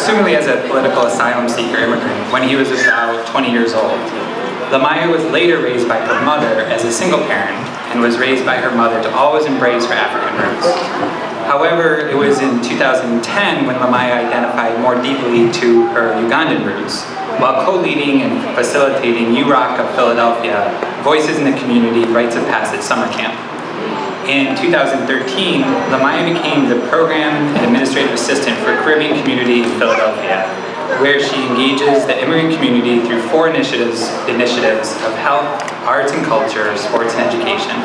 assumedly as a political asylum seeker immigrant, when he was about 20 years old. Lamya was later raised by her mother as a single parent and was raised by her mother to always embrace her African roots. However, it was in 2010 when Lamya identified more deeply to her Ugandan roots, while co-leading and facilitating UROC of Philadelphia, Voices in the Community Rites of Passage Summer Camp. In 2013, Lamya became the Program and Administrative Assistant for Caribbean Community in Philadelphia, where she engages the immigrant community through 4 initiatives of health, arts and culture, sports and education.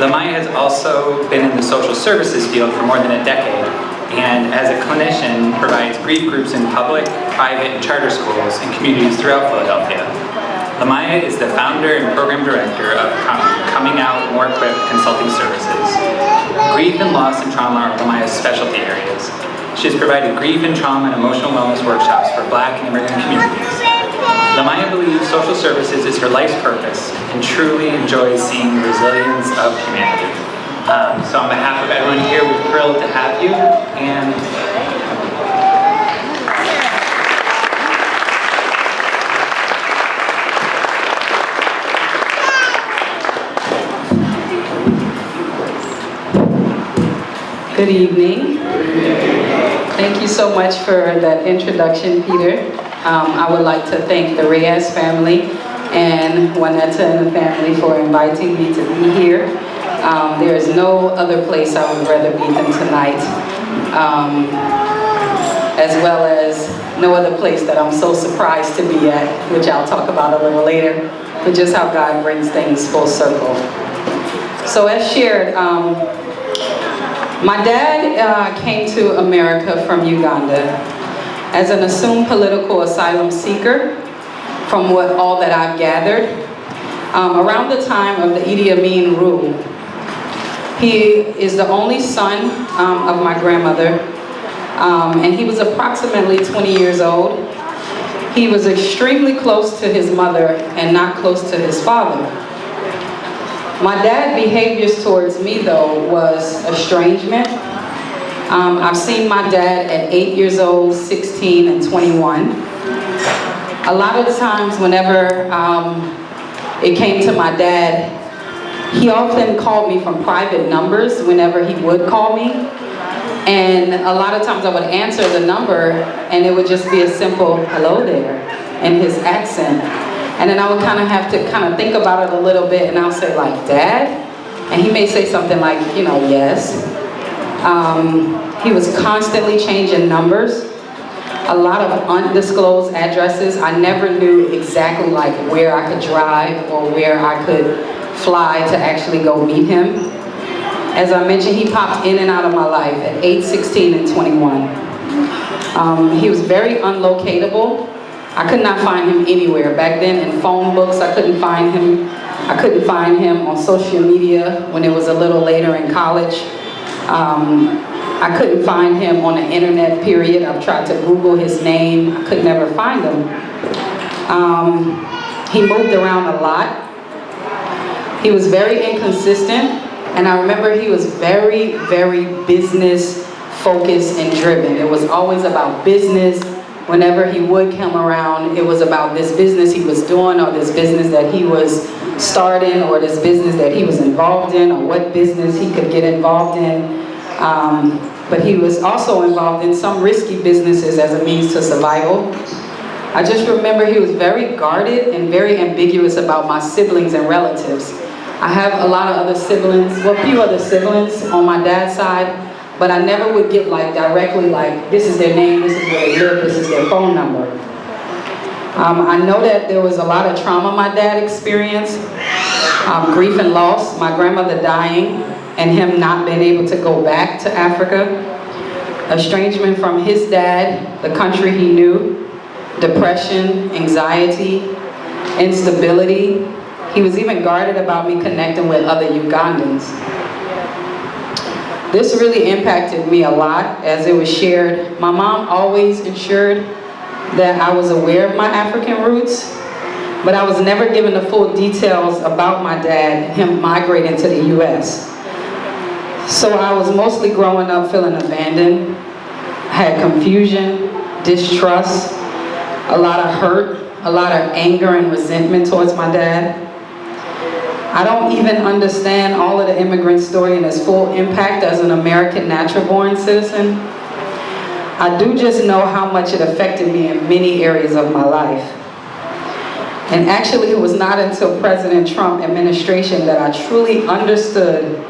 Lamya has also been in the social services field for more than a decade, and as a clinician provides grief groups in public, private, and charter schools and communities throughout Philadelphia. Lamya is the founder and program director of Coming Out More Equipped Consulting Services. Grief and loss and trauma are Lamya's specialty areas. She has provided grief and trauma and emotional wellness workshops for Black and immigrant communities. Lamya believes social services is her life's purpose and truly enjoys seeing the resilience of humanity. So on behalf of everyone here, we're thrilled to have you. And good evening. Thank you so much for that introduction, Peter. I would like to thank the Reyes family and Juanetta and the family for inviting me to be here. There is no other place I would rather be than tonight, as well as no other place that I'm so surprised to be at, which I'll talk about a little later, but just how God brings things full circle. So as shared, my dad came to America from Uganda as an assumed political asylum seeker, from all that I've gathered, around the time of the Idi Amin rule. He is the only son of my grandmother, and he was approximately 20 years old. He was extremely close to his mother and not close to his father. My dad's behaviors towards me, though, was estrangement. I've seen my dad at 8 years old, 16, and 21. A lot of the times whenever it came to my dad, he often called me from private numbers whenever he would call me. And a lot of times I would answer the number and it would just be a simple hello there in his accent. And then I would kind of have to think about it a little bit, and I'll say like, Dad? And he may say something like, yes. He was constantly changing numbers, a lot of undisclosed addresses. I never knew exactly like where I could drive or where I could fly to actually go meet him. As I mentioned, he popped in and out of my life at 8, 16, and 21. He was very unlocatable. I could not find him anywhere. Back then in phone books, I couldn't find him. I couldn't find him on social media when it was a little later in college. I couldn't find him on the internet, period. I've tried to Google his name. I could never find him. He moved around a lot. He was very inconsistent. And I remember he was very, very business focused and driven. It was always about business. Whenever he would come around, it was about this business he was doing, or this business that he was starting, or this business that he was involved in, or what business he could get involved in. But he was also involved in some risky businesses as a means to survival. I just remember he was very guarded and very ambiguous about my siblings and relatives. I have a lot of other siblings, well, a few other siblings on my dad's side, but I never would get like directly like, this is their name, this is where they live, this is their phone number. I know that there was a lot of trauma my dad experienced, grief and loss, my grandmother dying, and him not being able to go back to Africa, estrangement from his dad, the country he knew, depression, anxiety, instability. He was even guarded about me connecting with other Ugandans. This really impacted me a lot as it was shared. My mom always ensured that I was aware of my African roots, but I was never given the full details about my dad, him migrating to the US. So I was mostly growing up feeling abandoned, had confusion, distrust, a lot of hurt, a lot of anger and resentment towards my dad. I don't even understand all of the immigrant story and its full impact as an American natural-born citizen. I do just know how much it affected me in many areas of my life. And actually, it was not until President Trump administration that I truly understood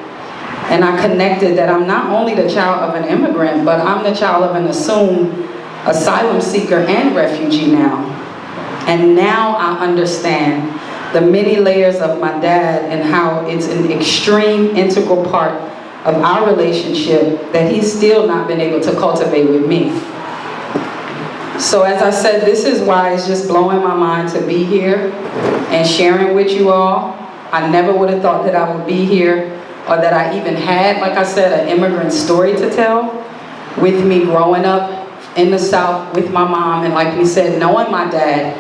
and I connected that I'm not only the child of an immigrant, but I'm the child of an assumed asylum seeker and refugee now. And now I understand the many layers of my dad and how it's an extreme integral part of our relationship that he's still not been able to cultivate with me. So as I said, this is why it's just blowing my mind to be here and sharing with you all. I never would have thought that I would be here or that I even had, like I said, an immigrant story to tell with me growing up in the South with my mom, and like we said, knowing my dad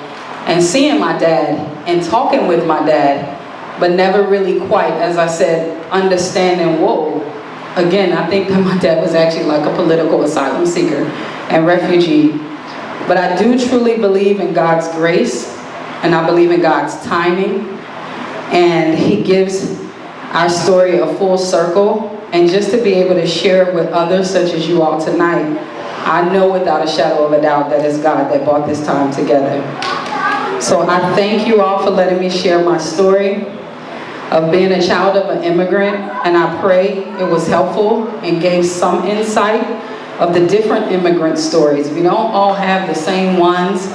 and seeing my dad and talking with my dad, but never really quite, as I said, understanding, whoa. Again, I think that my dad was actually like a political asylum seeker and refugee. But I do truly believe in God's grace, and I believe in God's timing, and He gives our story a full circle. And just to be able to share it with others, such as you all tonight, I know without a shadow of a doubt that it's God that brought this time together. So I thank you all for letting me share my story of being a child of an immigrant, and I pray it was helpful and gave some insight of the different immigrant stories. We don't all have the same ones.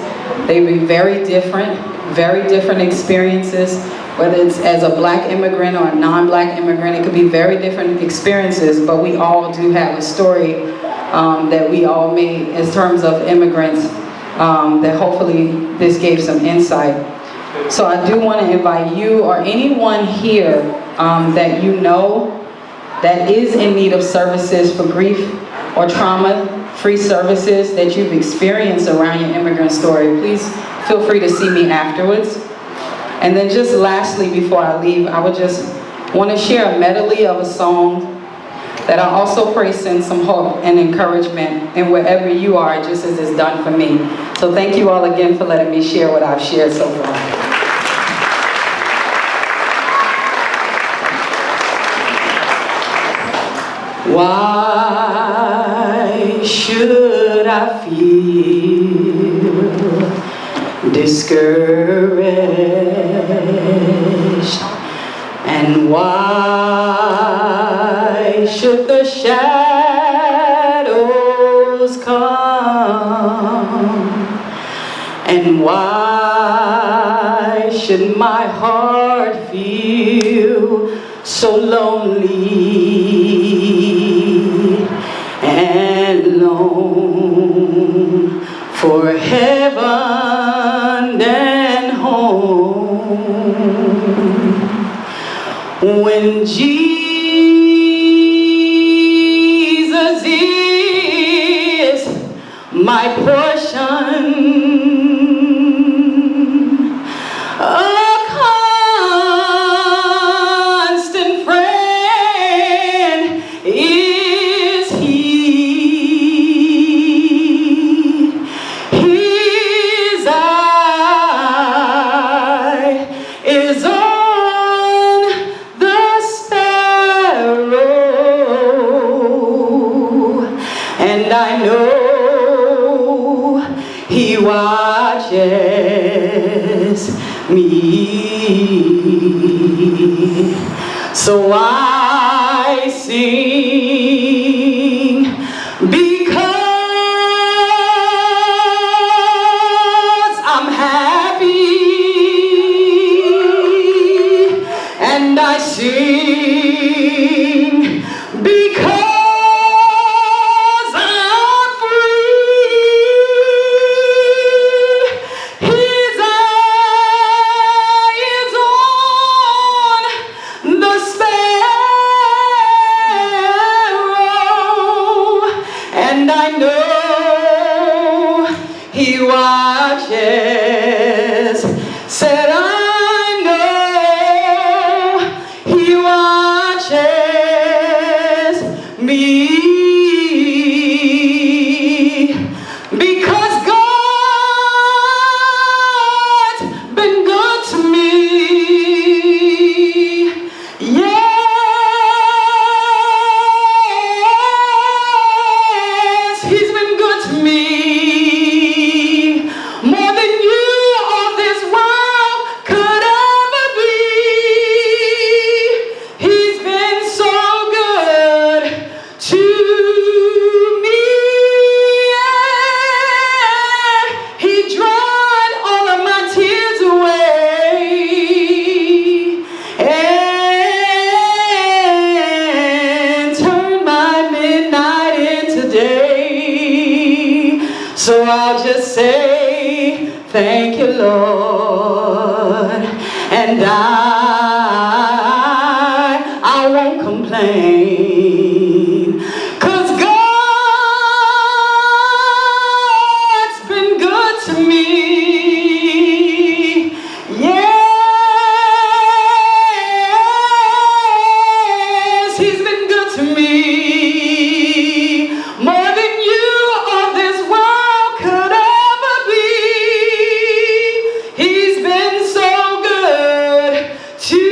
They be very different experiences, whether it's as a black immigrant or a non-black immigrant. It could be very different experiences, but we all do have a story that we all made in terms of immigrants, that hopefully this gave some insight. So I do want to invite you or anyone here that you know that is in need of services for grief or trauma-free services that you've experienced around your immigrant story. Please feel free to see me afterwards. And then just lastly, before I leave, I would just want to share a medley of a song that I also pray sends some hope and encouragement in wherever you are, just as it's done for me. So thank you all again for letting me share what I've shared so far. Why should I feel discouraged? And why should the shadows come? And why should my heart feel so lonely and long for heaven and home? When Jesus is my portion, a constant friend is He. His eye is on the sparrow, and I know He watches me. So I sing because I'm happy, and I sing because I'm free. His eye is on the sparrow, and I know He watches. Said I know He watches me, because So I'll just say, thank you, Lord, and I won't complain, 'cause God's been good to me. Yes, He's been good to me, more than you or this world could ever be. He's been so good to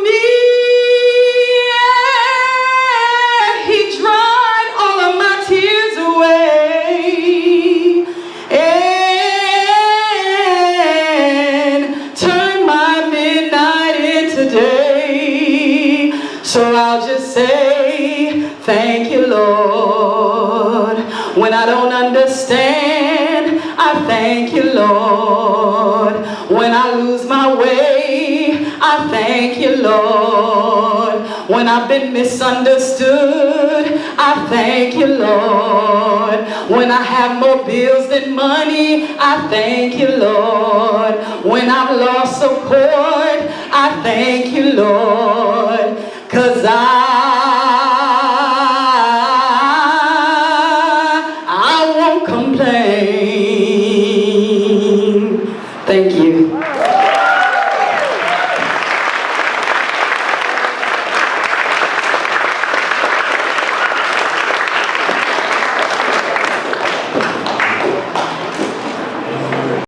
me. He dried all of my tears away and turned my midnight into day. So I'll just say, thank you, Lord. When I don't understand, I thank you, Lord. When I lose my way, I thank you, Lord. When I've been misunderstood, I thank you, Lord. When I have more bills than money, I thank you, Lord. When I've lost support, I thank you, Lord.